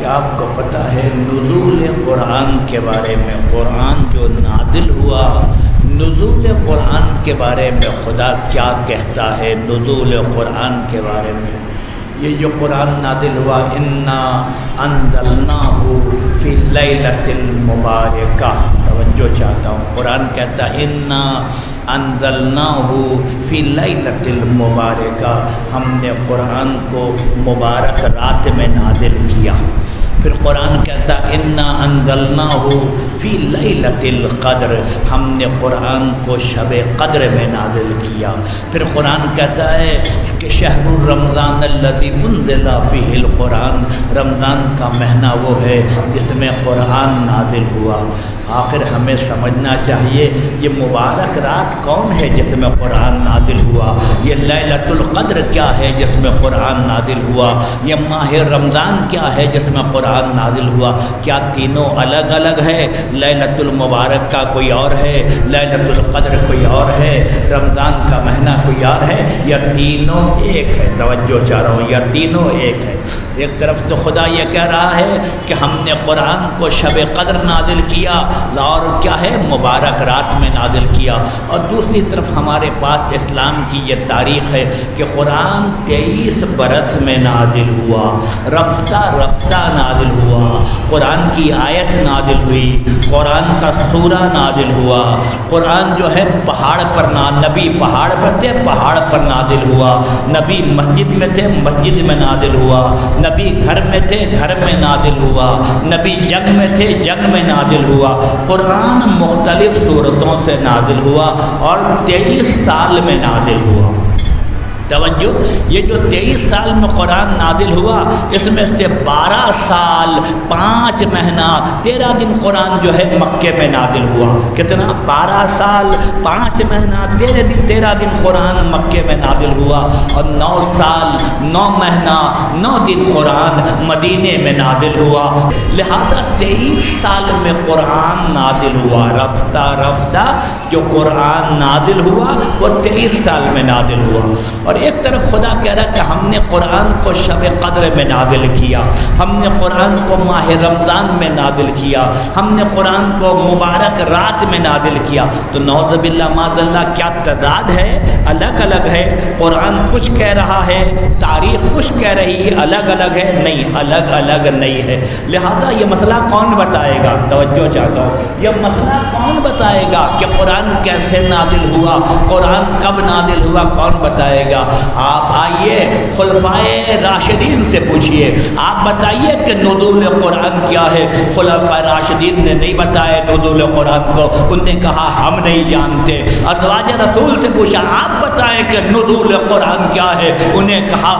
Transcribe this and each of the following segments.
کیا آپ کو پتہ ہے نزول قرآن کے بارے میں، قرآن جو نازل ہوا، نزول قرآن کے بارے میں خدا کیا کہتا ہے؟ نزول قرآن کے بارے میں یہ جو قرآن نازل ہوا، انا انزلناہ فی لیلۃ المبارکہ، توجہ چاہتا ہوں، قرآن کہتا ہے انا انزلناہ فی لیلۃ المبارکہ، ہم نے قرآن کو مبارک رات میں نازل کیا۔ پھر قرآن کہتا انا انزلناہ فی لیلۃ القدر، ہم نے قرآن کو شب قدر میں نازل کیا۔ پھر قرآن کہتا ہے کہ شہر رمضان الذی انزل فیہ القرآن، رمضان کا مہینہ وہ ہے جس میں قرآن نازل ہوا۔ آخر ہمیں سمجھنا چاہیے یہ مبارک رات کون ہے جس میں قرآن نازل ہوا، یہ لیلۃ القدر کیا ہے جس میں قرآن نازل ہوا، یہ ماہ رمضان کیا ہے جس میں قرآن نازل ہوا۔ کیا تینوں الگ الگ ہے؟ لیلۃ المبارک کا کوئی اور ہے، لیلۃ القدر کوئی اور ہے، رمضان کا مہینہ کوئی اور ہے، یا تینوں ایک ہے؟ توجہ چاہ رہا ہوں، یا تینوں ایک ہے۔ ایک طرف تو خدا یہ کہہ رہا ہے کہ ہم نے قرآن کو شب قدر نازل کیا اور کیا ہے مبارک رات میں نازل کیا، اور دوسری طرف ہمارے پاس اسلام کی یہ تاریخ ہے کہ قرآن 23 برس میں نازل ہوا، رفتہ رفتہ نازل ہوا، قرآن کی آیت نازل ہوئی، قرآن کا سورہ نازل ہوا، قرآن جو ہے پہاڑ پر نبی پہاڑ پر تھے، پہاڑ پر نازل ہوا، نبی مسجد میں تھے، مسجد میں نازل ہوا، نبی گھر میں تھے، گھر میں نازل ہوا، نبی جنگ میں تھے، جنگ میں نازل ہوا۔ قرآن مختلف صورتوں سے نازل ہوا اور 23 سال میں نازل ہوا۔ توجہ، یہ جو 23 سال میں قرآن نازل ہوا، اس میں سے 12 سال 5 مہینہ 13 دن قرآن جو ہے مکے میں نازل ہوا۔ کتنا؟ 12 سال 5 مہینہ 13 دن قرآن مکے میں نازل ہوا، اور 9 سال 9 مہینہ 9 دن قرآن مدینے میں نازل ہوا۔ لہذا 23 سال میں قرآن نازل ہوا، رفتہ رفتہ جو قرآن نازل ہوا وہ 23 سال میں نازل ہوا۔ اور ایک طرف خدا کہہ رہا کہ ہم نے قرآن کو شب قدر میں نازل کیا، ہم نے قرآن کو ماہ رمضان میں نازل کیا، ہم نے قرآن کو مبارک رات میں نازل کیا۔ تو نعوذ باللہ معاذ اللہ، کیا تضاد ہے؟ الگ الگ ہے۔ قرآن کچھ کہہ رہا ہے، تاریخ کچھ کہہ رہی ہے، الگ الگ ہے؟ نہیں، الگ الگ نہیں ہے۔ لہذا یہ مسئلہ کون بتائے گا؟ توجہ چاہتا ہوں، یہ مسئلہ کون بتائے گا کہ قرآن کیسے نازل ہوا، قرآن کب نازل ہوا، کون بتائے گا؟ آپ آئیے خلفائے راشدین سے پوچھئے، آپ بتائیے کہ نزول قرآن کیا ہے۔ خلفائے راشدین نے نہیں بتایا نزول قرآن کو، انہوں نے کہا ہم نہیں جانتے۔ ازواج رسول سے پوچھا، آپ بتائیں کہ نزول قرآن کیا ہے، انہوں نے کہا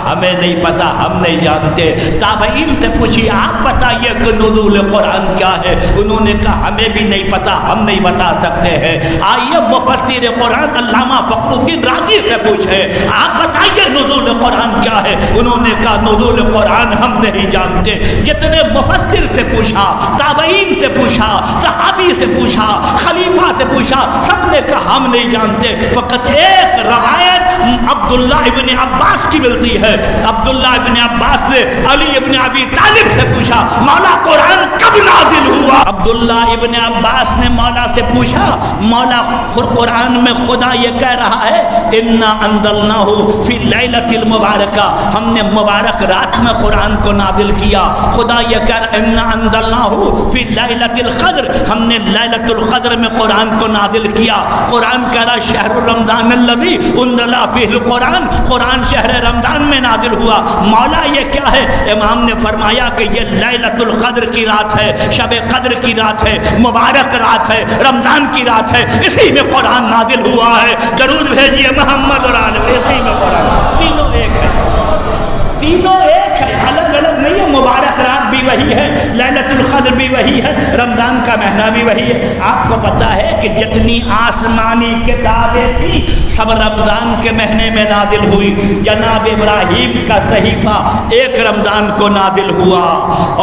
ہمیں نہیں پتا، ہم نہیں جانتے۔ تابعین سے پوچھی، آپ بتائیے کہ نزول قرآن کیا ہے، انہوں نے کہا ہمیں بھی نہیں پتا، ہم نہیں بتا سکتے ہیں۔ آئیے مفسر قرآن علامہ فخر الدین رازی سے پوچھے، آپ بتائیے نزول قرآن کیا ہے، انہوں نے کہا نزول قرآن ہم نہیں جانتے۔ جتنے مفسر سے پوچھا، تابعین سے پوچھا، صحابی سے پوچھا، خلیفہ سے پوچھا، سب نے کہا ہم نہیں جانتے۔ فقط ایک روایت عبداللہ ابن عباس کی ملتی ہے، عبداللہ ابن عباس نے علی ابن ابی طالب سے پوچھا، مولا قرآن کب نازل ہوا؟ عبداللہ ابن عباس نے مولا سے پوچھا، مولا قرآن میں خدا یہ کہہ رہا ہے انا انزلناہ فی لیلۃ المبارکہ، ہم نے مبارک رات میں قرآن کو نازل کیا۔ خدا یہ کہہ رہا ہے انا انزلناہ فی لیلۃ القدر، ہم نے لیلۃ القدر میں قرآن کو نازل کیا۔ قرآن کہہ رہا شہر رمضان الذی انزل فیہ القرآن، قرآن شہر رمضان میں نازل ہوا۔ مولا یہ کیا ہے؟ امام نے فرمایا کہ یہ لیلۃ القدر کی رات ہے، شب قدر کی رات ہے، مبارک رات ہے، رمضان کی رات ہے، اسی میں قرآن نازل ہوا ہے۔ درود بھیجیے محمد اور آل بیت میں قرآن، تینوں ایک ہے، تینوں ایک ہے، الگ الگ نہیں ہے۔ مبارک رات بھی وہی ہے، لیلۃ القدر بھی وہی ہے، رمضان رمضان کا مہینہ بھی وہی ہے۔ آپ کو پتہ ہے کہ جتنی آسمانی کتابیں تھیں سب رمضان کے مہینے میں نازل ہوئی۔ جناب ابراہیم کا صحیفہ 1 رمضان کو نازل ہوا،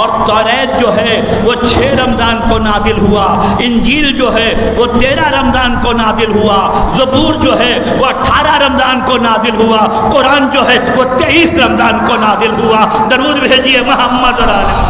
اور توریت جو ہے وہ 6 رمضان کو نازل ہوا، انجیل جو ہے وہ 13 رمضان کو نازل ہوا، زبور جو ہے وہ 18 رمضان کو نازل ہوا، قرآن جو ہے وہ 23 رمضان کو نازل ہوا۔ درود بھیجیے محمد علیہ۔